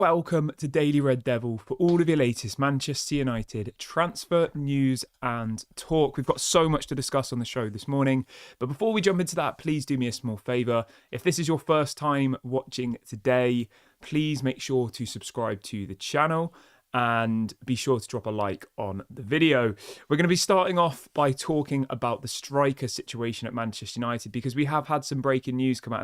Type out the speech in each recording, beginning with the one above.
Welcome to Daily Red Devil for all of your latest Manchester United transfer news and talk. We've got so much to discuss on the show this morning. But before we jump into that, please do me a small favour. If this is your first time watching today, please make sure to subscribe to the channel and be sure to drop a like on the video. We're going to be starting off by talking about the striker situation at Manchester United because we have had some breaking news come out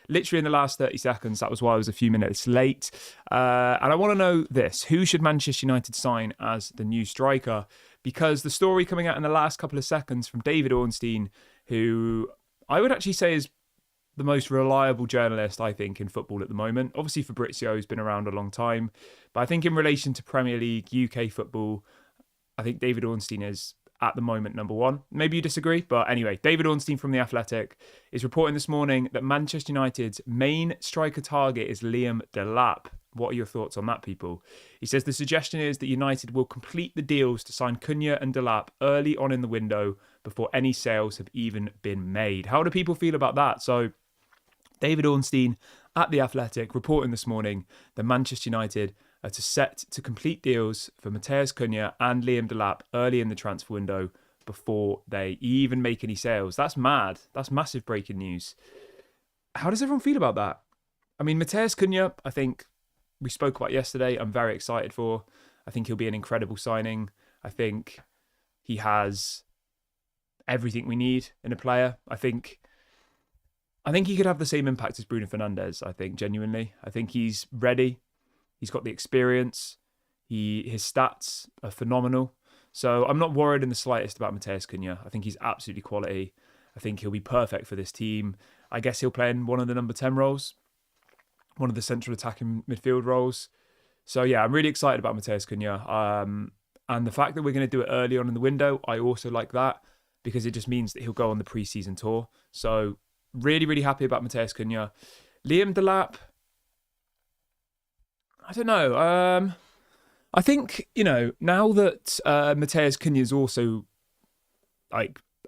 literally in the last 30 seconds. That was why I was a few minutes late. And I want to know this. Who should Manchester United sign as the new striker? Because the story coming out in the last couple of seconds from David Ornstein, who I would actually say is the most reliable journalist, I think, in football at the moment. Obviously, Fabrizio has been around a long time. But I think in relation to Premier League, UK football, I think David Ornstein is, at the moment, number one. Maybe you disagree. But anyway, David Ornstein from The Athletic is reporting this morning that Manchester United's main striker target is Liam Delap. What are your thoughts on that, people? He says the suggestion is that United will complete the deals to sign Cunha and Delap early on in the window before any sales have even been made. How do people feel about that? So David Ornstein at The Athletic reporting this morning that Manchester United are set to complete deals for Matheus Cunha and Liam Delap early in the transfer window before they even make any sales. That's mad. That's massive breaking news. How does everyone feel about that? I mean, Matheus Cunha, I think we spoke about yesterday. I'm very excited for. I think he'll be an incredible signing. I think he has everything we need in a player. I think he could have the same impact as Bruno Fernandes, I think, genuinely. I think he's ready. He's got the experience. His stats are phenomenal. So I'm not worried in the slightest about Matheus Cunha. I think he's absolutely quality. I think he'll be perfect for this team. I guess he'll play in one of the number 10 roles, one of the central attacking midfield roles. So yeah, I'm really excited about Matheus Cunha. And the fact that we're going to do it early on in the window, I also like that because it just means that he'll go on the pre-season tour. So really, really happy about Matheus Cunha. Liam Delap, I don't know. I think, now that Matheus Cunha is also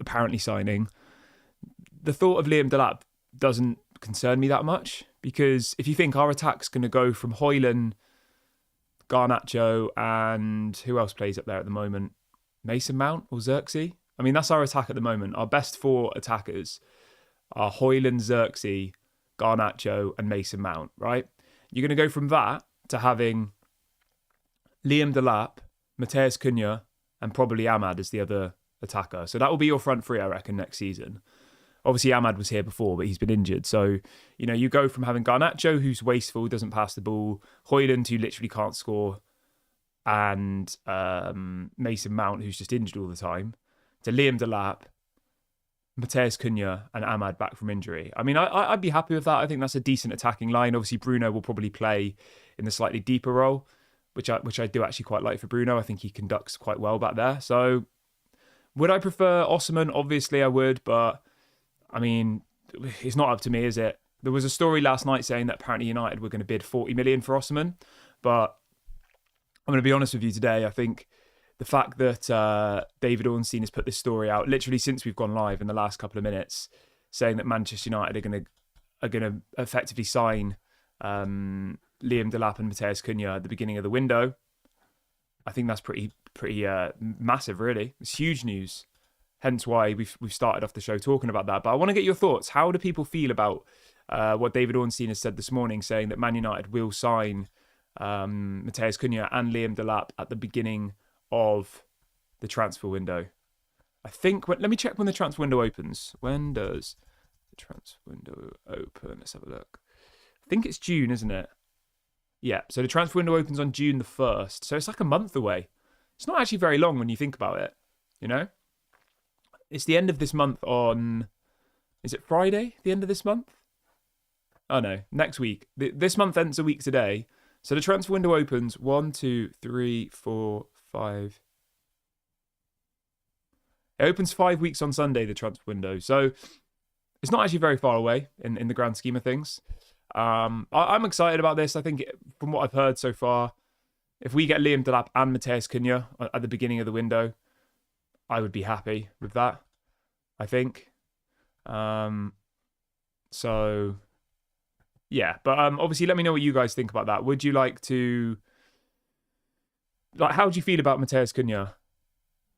apparently signing, the thought of Liam Delap doesn't concern me that much because if you think our attack's going to go from Osihmen, Garnacho, and who else plays up there at the moment? Mason Mount or Xerxes? I mean, that's our attack at the moment. Our best four attackers are Osihmen, Xerxes, Garnacho, and Mason Mount, right? You're going to go from that to having Liam Delap, Matheus Cunha, and probably Ahmad as the other attacker. So that will be your front three, I reckon, next season. Obviously, Ahmad was here before, but he's been injured. So, you go from having Garnacho, who's wasteful, doesn't pass the ball, Osihmen, who literally can't score, and Mason Mount, who's just injured all the time, to Liam Delap, Matheus Cunha, and Ahmad back from injury. I mean, I'd be happy with that. I think that's a decent attacking line. Obviously, Bruno will probably play in the slightly deeper role, which I do actually quite like for Bruno. I think he conducts quite well back there. So, would I prefer Osihmen? Obviously, I would, but I mean, it's not up to me, is it? There was a story last night saying that apparently United were going to bid 40 million for Osihmen, but I'm going to be honest with you today. I think the fact that David Ornstein has put this story out literally since we've gone live in the last couple of minutes, saying that Manchester United are going to effectively sign Liam Delap and Matheus Cunha at the beginning of the window. I think that's pretty massive, really. It's huge news. Hence why we've started off the show talking about that. But I want to get your thoughts. How do people feel about what David Ornstein has said this morning, saying that Man United will sign Matheus Cunha and Liam Delap at the beginning of the transfer window? I think, let me check when the transfer window opens. When does the transfer window open? Let's have a look. I think it's June, isn't it? Yeah, so the transfer window opens on June the 1st. So it's like a month away. It's not actually very long when you think about it, It's the end of this month on, is it Friday, the end of this month? Oh no, next week. This month ends a week today. So the transfer window opens 1, 2, 3, 4, 5. It opens 5 weeks on Sunday, the transfer window. So it's not actually very far away in the grand scheme of things. I'm excited about this. I think from what I've heard so far, if we get Liam Delap and Matheus Cunha at the beginning of the window, I would be happy with that, I think. So yeah, but obviously, let me know what you guys think about that. Would you like to, like, how do you feel about Matheus Cunha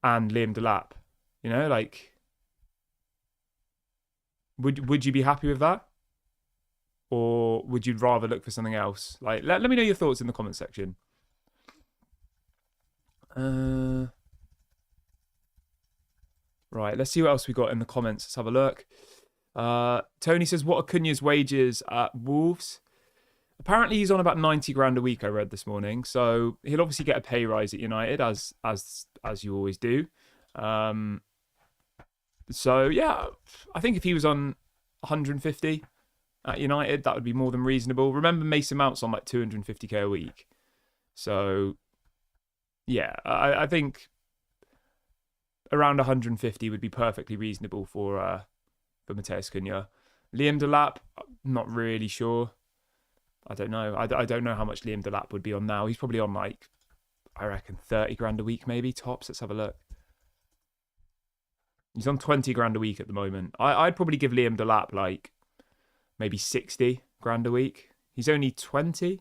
and Liam Delap? You know, like, would you be happy with that? Or would you rather look for something else? Like, let me know your thoughts in the comment section. Right, let's see what else we got in the comments. Let's have a look. Tony says, what are Cunha's wages at Wolves? Apparently he's on about 90 grand a week, I read this morning. So he'll obviously get a pay rise at United, as you always do. So yeah, I think if he was on 150 at United, that would be more than reasonable. Remember, Mason Mount's on like 250k a week. So yeah, I think around 150 would be perfectly reasonable for Matheus Cunha. Liam Delap, not really sure. I don't know. I don't know how much Liam Delap would be on now. He's probably on like, I reckon, 30 grand a week maybe, tops. Let's have a look. He's on 20 grand a week at the moment. I'd probably give Liam Delap like maybe 60 grand a week. He's only 20.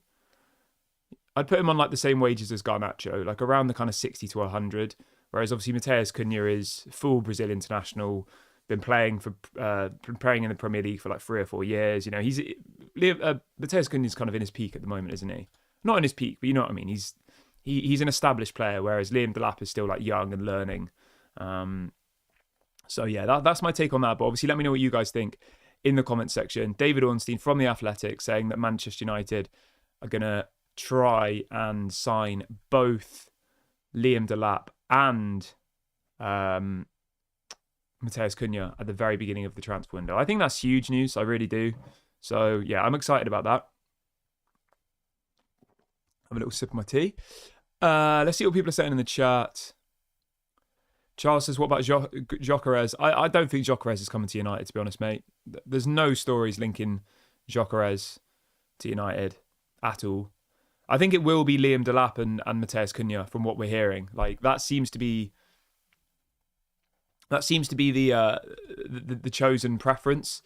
I'd put him on like the same wages as Garnacho, like around the kind of 60 to 100. Whereas obviously Matheus Cunha is full Brazil international, been playing in the Premier League for like 3 or 4 years. You know, Matheus Cunha is kind of in his peak at the moment, isn't he? Not in his peak, but you know what I mean. He's an established player, whereas Liam Delap is still like young and learning. So yeah, that's my take on that. But obviously, let me know what you guys think in the comment section. David Ornstein from The Athletic saying that Manchester United are gonna try and sign both Liam Delap and Matheus Cunha at the very beginning of the transfer window. I think that's huge news. I really do. So yeah, I'm excited about that. Have a little sip of my tea. Let's see what people are saying in the chat. Charles says, what about Gyökeres? I don't think Gyökeres is coming to United, to be honest, mate. There's no stories linking Gyökeres to United at all. I think it will be Liam Delap and Matheus Cunha from what we're hearing. Like, that seems to be the chosen preference.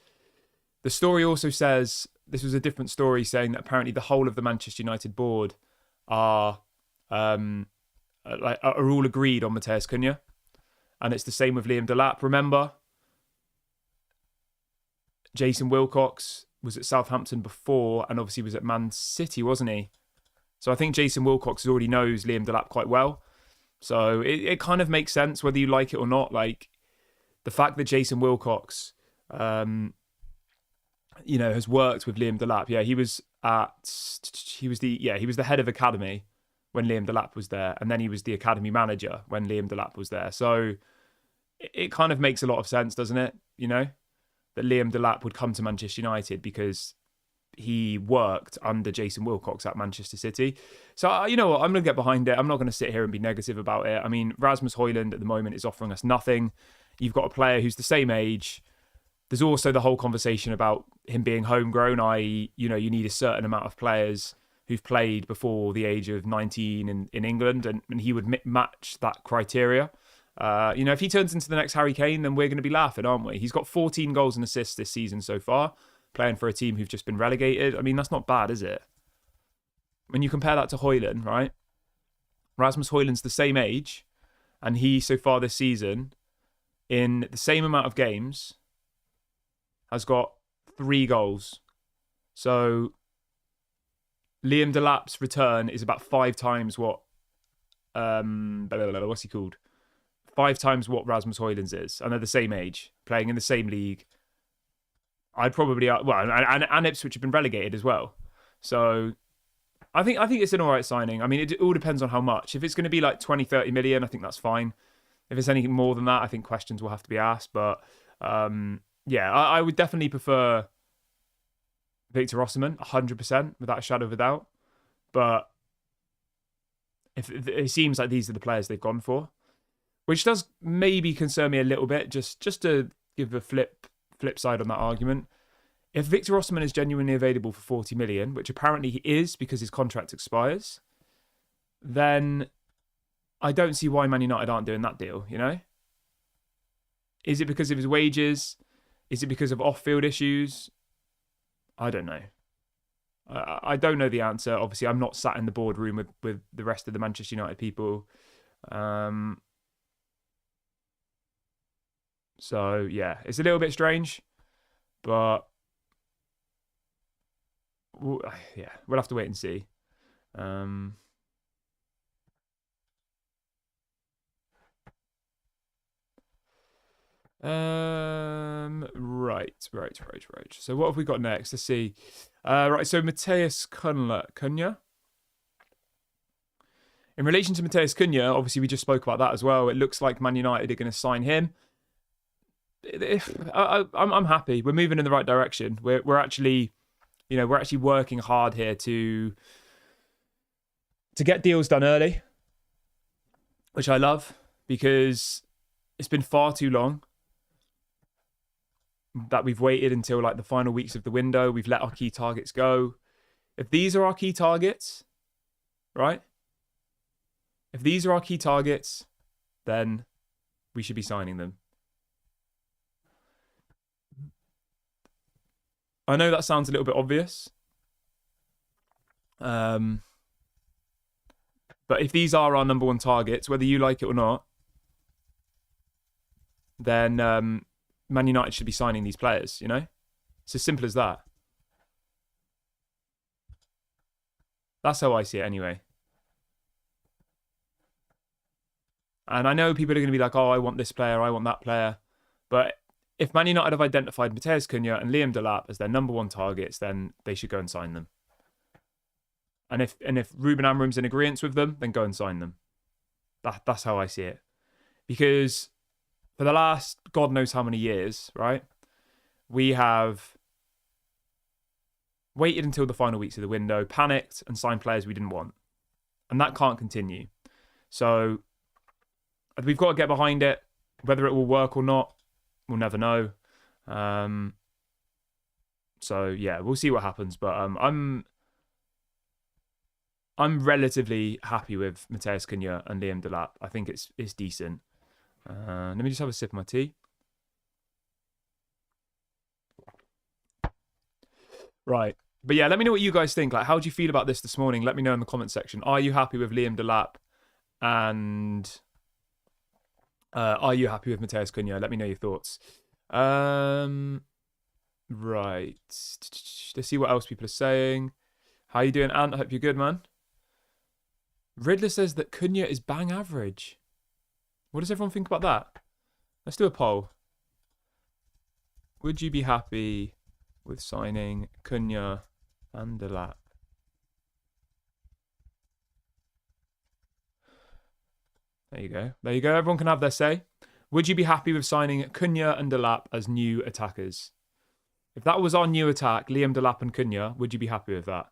The story also says, this was a different story saying that apparently the whole of the Manchester United board are all agreed on Matheus Cunha. And it's the same with Liam Delap. Remember, Jason Wilcox was at Southampton before and obviously was at Man City, wasn't he? So I think Jason Wilcox already knows Liam Delap quite well. So it kind of makes sense whether you like it or not. Like, the fact that Jason Wilcox, has worked with Liam Delap. Yeah, he was the head of academy when Liam Delap was there, and then he was the academy manager when Liam Delap was there. So it kind of makes a lot of sense, doesn't it? You know, that Liam Delap would come to Manchester United because he worked under Jason Wilcox at Manchester City. So, you know what? I'm going to get behind it. I'm not going to sit here and be negative about it. I mean, Rasmus Højlund at the moment is offering us nothing. You've got a player who's the same age. There's also the whole conversation about him being homegrown, i.e., you need a certain amount of players who've played before the age of 19 in England, and he would match that criteria. If he turns into the next Harry Kane, then we're going to be laughing, aren't we? He's got 14 goals and assists this season so far, playing for a team who've just been relegated. I mean, that's not bad, is it? When you compare that to Højlund, right? Rasmus Højlund's the same age, and he, so far this season, in the same amount of games, has got 3 goals. So Liam Delap's return is about 5 times what what's he called? 5 times what Rasmus Højlund's is, and they're the same age, playing in the same league. I'd probably and Ipswich have been relegated as well. So I think it's an alright signing. I mean, it all depends on how much. If it's going to be like 20-30 million, I think that's fine. If it's anything more than that, I think questions will have to be asked. But I would definitely prefer Victor Osihmen 100% without a shadow of a doubt. But if it seems like these are the players they've gone for, which does maybe concern me a little bit, just to give a flip side on that argument. If Victor Osihmen is genuinely available for 40 million, which apparently he is because his contract expires, then I don't see why Man United aren't doing that deal, you know? Is it because of his wages? Is it because of off-field issues? I don't know. I don't know the answer. Obviously, I'm not sat in the boardroom with the rest of the Manchester United people. So yeah, it's a little bit strange, but we'll have to wait and see. Right. So what have we got next? Let's see. Right. So Matheus Cunha. In relation to Matheus Cunha, obviously we just spoke about that as well. It looks like Man United are going to sign him. I'm happy. We're moving in the right direction. We're actually working hard here to get deals done early, which I love because it's been far too long that we've waited until like the final weeks of the window. We've let our key targets go. If these are our key targets, right? If these are our key targets, then we should be signing them. I know that sounds a little bit obvious. But if these are our number one targets, whether you like it or not, then Man United should be signing these players, you know? It's as simple as that. That's how I see it anyway. And I know people are going to be like, oh, I want this player, I want that player. But if Man United have identified Matheus Cunha and Liam Delap as their number one targets, then they should go and sign them. And if Ruben Amorim's in agreement with them, then go and sign them. That's how I see it. Because for the last God knows how many years, right, we have waited until the final weeks of the window, panicked, and signed players we didn't want. And that can't continue. So we've got to get behind it. Whether it will work or not, we'll never know. So yeah, we'll see what happens. But I'm relatively happy with Matheus Cunha and Liam Delap. I think it's decent. Let me just have a sip of my tea. Right. But yeah, let me know what you guys think. Like, how do you feel about this morning? Let me know in the comment section. Are you happy with Liam Delap? And are you happy with Matheus Cunha? Let me know your thoughts. Right. Let's see what else people are saying. How you doing, Ant? I hope you're good, man. Riddler says that Cunha is bang average. What does everyone think about that? Let's do a poll. Would you be happy with signing Cunha and Delap? There you go. There you go. Everyone can have their say. Would you be happy with signing Cunha and Delap as new attackers? If that was our new attack, Liam Delap and Cunha, would you be happy with that?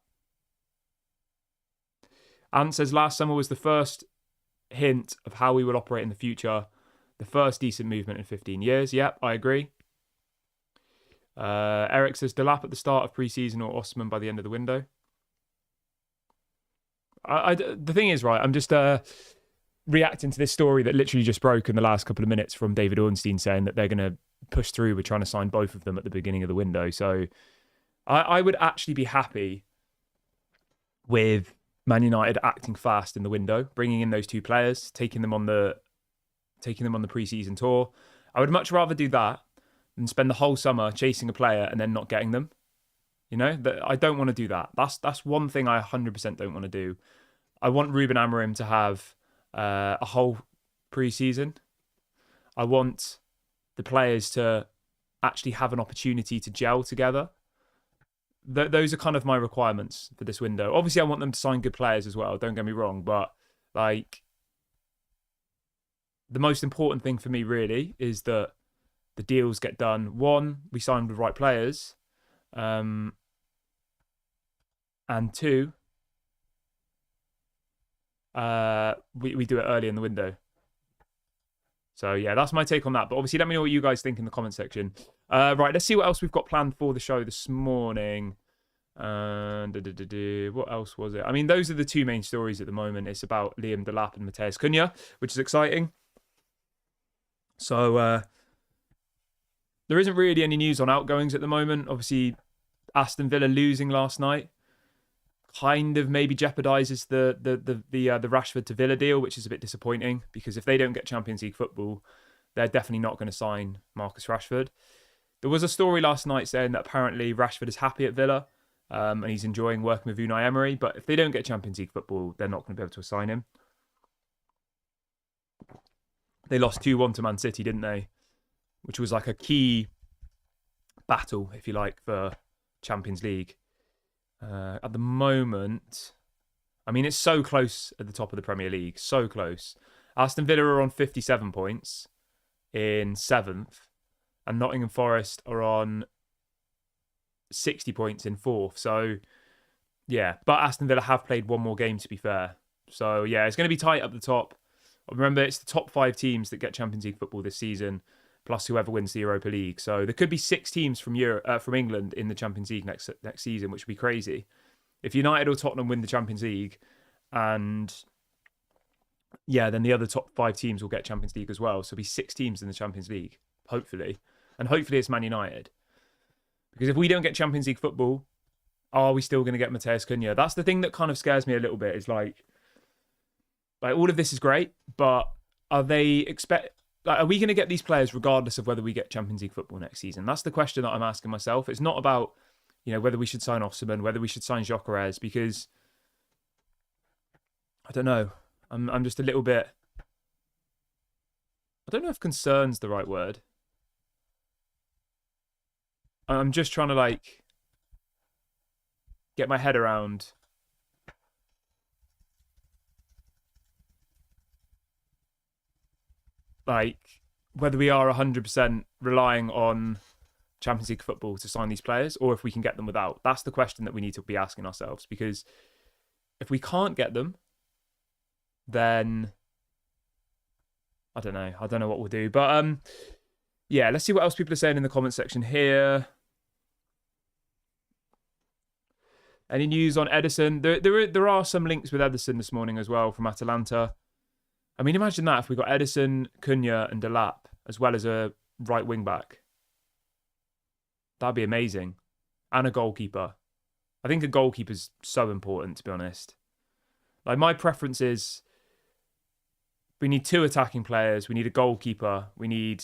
Ant says last summer was the first hint of how we will operate in the future. The first decent movement in 15 years. Yep, I agree. Eric says Delap at the start of pre-season or Osihmen by the end of the window. The thing is, right, I'm just reacting to this story that literally just broke in the last couple of minutes from David Ornstein saying that they're going to push through with trying to sign both of them at the beginning of the window. So I would actually be happy with Man United acting fast in the window, bringing in those two players, taking them on the pre-season tour. I would much rather do that than spend the whole summer chasing a player and then not getting them. You know, I don't want to do that. That's one thing I 100% don't want to do. I want Ruben Amorim to have a whole pre-season. I want the players to actually have an opportunity to gel together. Those are kind of my requirements for this window. Obviously, I want them to sign good players as well. Don't get me wrong, but like the most important thing for me really is that the deals get done. One, we sign the right players, and two, we do it early in the window. So yeah, that's my take on that. But obviously, let me know what you guys think in the comment section. Right, let's see what else we've got planned for the show this morning. What else was it? I mean, those are the two main stories at the moment. It's about Liam Delap and Matheus Cunha, which is exciting. So there isn't really any news on outgoings at the moment. Obviously, Aston Villa losing last night kind of maybe jeopardises the Rashford to Villa deal, which is a bit disappointing, because if they don't get Champions League football, they're definitely not going to sign Marcus Rashford. There was a story last night saying that apparently Rashford is happy at Villa, and he's enjoying working with Unai Emery, but if they don't get Champions League football, they're not going to be able to assign him. They lost 2-1 to Man City, didn't they? Which was like a key battle, if you like, for Champions League. At the moment, I mean, it's so close at the top of the Premier League, so close. Aston Villa are on 57 points in 7th, and Nottingham Forest are on 60 points in 4th. So, yeah, but Aston Villa have played one more game, to be fair. So, yeah, it's going to be tight up the top. Remember, it's the top 5 teams that get Champions League football this season, plus whoever wins the Europa League. So there could be 6 teams from from England in the Champions League next season, which would be crazy. If United or Tottenham win the Champions League, and yeah, then the other top 5 teams will get Champions League as well. So there'll be 6 teams in the Champions League, hopefully. And hopefully it's Man United. Because if we don't get Champions League football, are we still going to get Matheus Cunha? That's the thing that kind of scares me a little bit. Is like all of this is great, but are we going to get these players regardless of whether we get Champions League football next season? That's the question that I'm asking myself. It's not about, whether we should sign Osihmen, whether we should sign Gyökeres, because I don't know. I'm just a little bit, I don't know if concern's the right word. I'm just trying to get my head around whether we are 100% relying on Champions League football to sign these players, or if we can get them without. That's the question that we need to be asking ourselves, because if we can't get them, then I don't know what we'll do. But yeah, let's see what else people are saying in the comment section here. Any news on Edison? There are some links with Edison this morning as well from Atalanta. I mean, imagine that if we got Edison, Cunha, and Delap, as well as a right wing back. That'd be amazing. And a goalkeeper. I think a goalkeeper's so important, to be honest. My preference is we need 2 attacking players, we need a goalkeeper, we need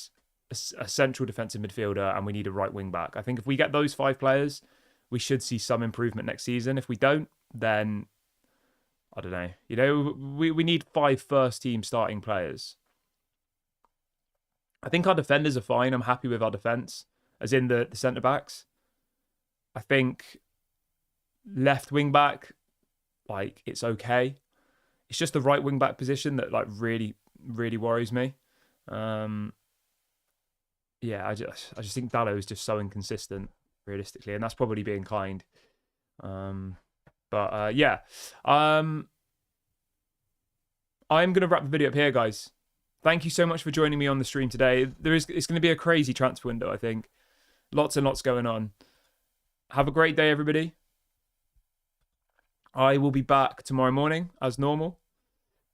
a central defensive midfielder, and we need a right wing back. I think if we get those 5 players, we should see some improvement next season. If we don't, then I don't know. We need 5 first-team starting players. I think our defenders are fine. I'm happy with our defence, as in the centre-backs. I think left wing-back, it's okay. It's just the right wing-back position that, really, really worries me. Yeah, I just think Dalot is just so inconsistent, realistically, and that's probably being kind. But yeah, I'm going to wrap the video up here, guys. Thank you so much for joining me on the stream today. It's going to be a crazy transfer window, I think. Lots and lots going on. Have a great day, everybody. I will be back tomorrow morning, as normal.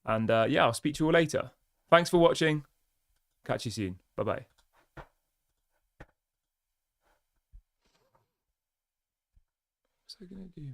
And yeah, I'll speak to you all later. Thanks for watching. Catch you soon. Bye-bye. What's I going to do?